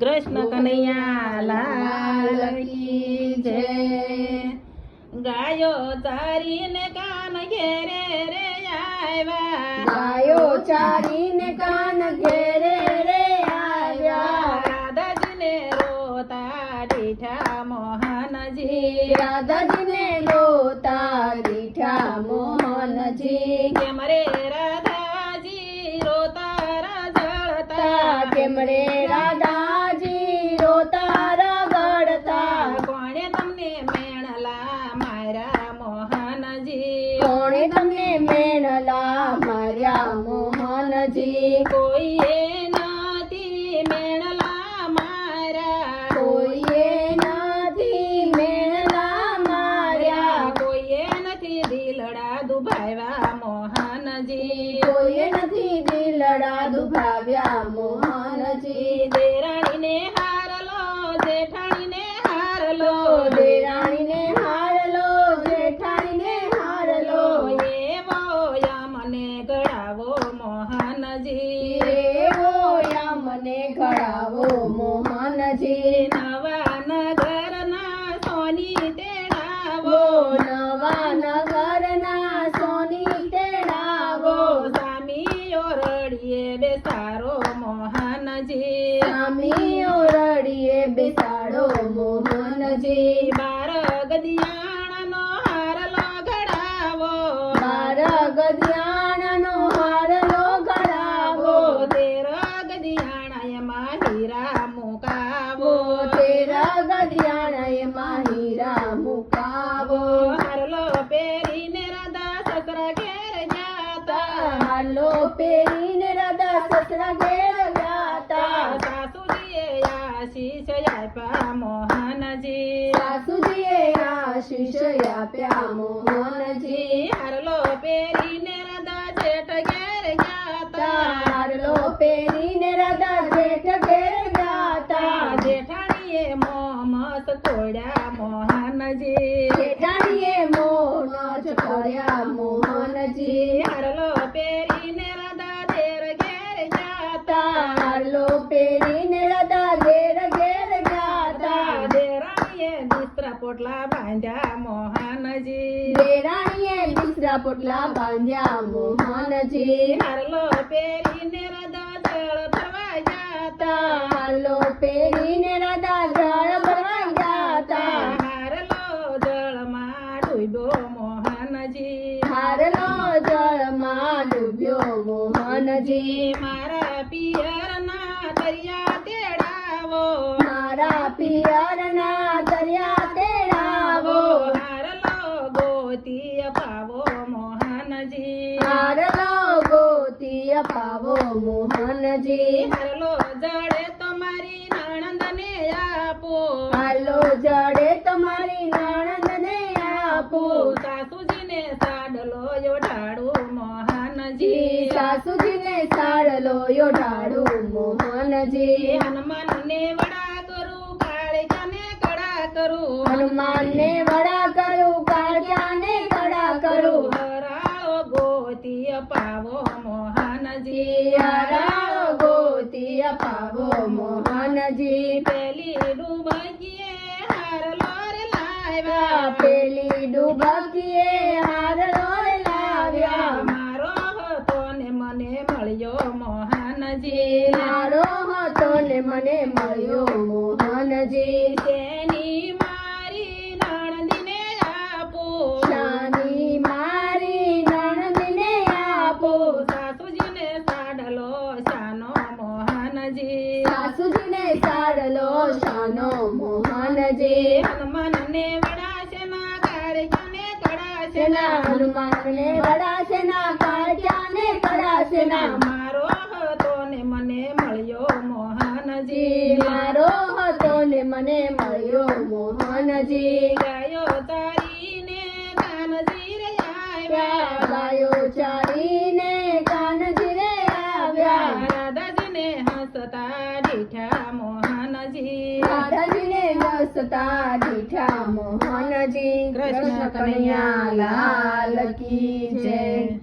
કૃષ્ણ કનૈયા લાલ કી જય। ગાયો ચારીને કાન ઘેરે રે આવ્યા, ગાયો ચારીને કાન ઘેરે રે આવ્યા। રાધાજીને રોતા દીઠા મોહનજી, રાધાજીને રોતા દીઠા મોહનજી। કેમ રે રાધાજી રોતા રજળતા, કેમ રે રાધાજી રોતા રગડતા। કોણે તમને મેણલા માર્યા મોહનજી, કોણે તમને મેણલા માર્યા મોહનજી। કોઈએ નથી મેણલા માર્યા, કોઈએ નથી મેણલા માર્યા। કોઈએ નથી દિલડા દુભાવ્યા મોહનજી, કોઈએ નથી દિલડા દુભાવ્યા મોહનજી। દેરાણીને હારલો જેઠાણીને હારલો, દેરાણીને હારલો જેઠાણીને હારલો। એવો યમને ગળાવો મોહનજી, એવો યમને ઘડાવો મોહનજી। નવા નગરના સોની તેડાવો, નવા નગરના સોની તેડાવો। સામીઓ રડીએ બેસારો મોહનજી, સ્વામીઓ રડીએ બેસાડો મોહનજી। બાર ગદિયાણાનો હારલો ઘડાવો, બાર ગદિયાણાનો હારલો ઘડાવો। 13 ગદિયાણા એમાં હીરા મુકાવો, 13 ગદિયાણા એમાં હીરા મુકાવો। હારલો પહેરીને રાધા સસરા ઘેર જાતા, હાલો પહેરીને રાધા સસરા ઘેર ગાતા। સાસુજીએ આશીષ આપ્યા મોહનજી, સાસુજીએ આશીષ આપ્યા મોહનજી। હારલો પહેરીને રાધા જેઠ ઘેર જાતા, હારલો પહેરીને રાધા જેઠ ઘેર ગાતા। જેઠાણીએ મોમસ તોડ્યા મોહનજી, જેઠાણીએ મોહન કર્યા મોહનજી। હારલો પહેરીને રાધા ઘેર ઘેર જાતા, હારલો પહેરીને રાધા ઘેર ઘેર ગાતા। દેરાણીએ બિસ્તરા પોટલા બાંધ્યા મોહનજી, દેરાણીએ બિસ્તરા પોટલા બાંધ્યા મોહનજી। હારલો પહેરીને રાધા જળ ભરવા જાતા, હારલો પહેરીને રાધા જળ ભરવા ગાતા। હારલો જળમાં ડૂબ્યો મોહનજી, હારલો જળમાં ડૂબ્યો મોહનજી। મારા પિયરના દરિયા તેડાવો, મારા પિયરના દરિયા તેડાવો। હારલો ગોતી અપાવો મોહનજી, હારલો ગોતી અપાવો મોહનજી। હારલો જડે તમારી નણંદને આપો, હાલો જડે તમારી નણંદને આપો। સાસુજીને સાડલો યોઢાડું મોહનજી, સાસુજીને સાડલો યોઢાડું મોહનજી। હનુમાનને વડા કરું કાળિયાને કડા કરું, હનુમાનને વડા કરું કાળિયાને કડા કરું। હરાળો ગોતી અપાવો મોહનજી, હરાળો ગોતી અપાવો મોહનજી। પેલી ડૂબકીએ હારલો રે લાવ્યા, પેલી ડૂબકીએ હારલો લાવ્યા। મારો હતો ને મને મળ્યો મોહનજી, મારો હતો ને મને મળ્યો મોહનજી। તેની મારી નણંદીને આપો, શાની મારી નણંદને આપો। સાસુજીને સાડલો શાનો મોહનજી, સાસુજીને સાડલો શાનો મોહનજી। હનુમાનને વડા છે ના કાળિયાને કડા છે સેના ના, હનુમાનને વડા સેના કાળિયાને કડા સેના। મારો હતો ને મને મળ્યો મોહનજી, મારો હતો ને મને મળ્યો મોહનજી। ગાયો તારીને કાનજી રે આવ્યા, ગાયો ચારીને કાનજી રે આવ્યા। રાધાજીને હસતા દીઠા મોહનજી, રાધાજીને હસતા દીઠા મોહનજી। કૃષ્ણ કૃષ્ણ કનૈયા લાલ કી જય।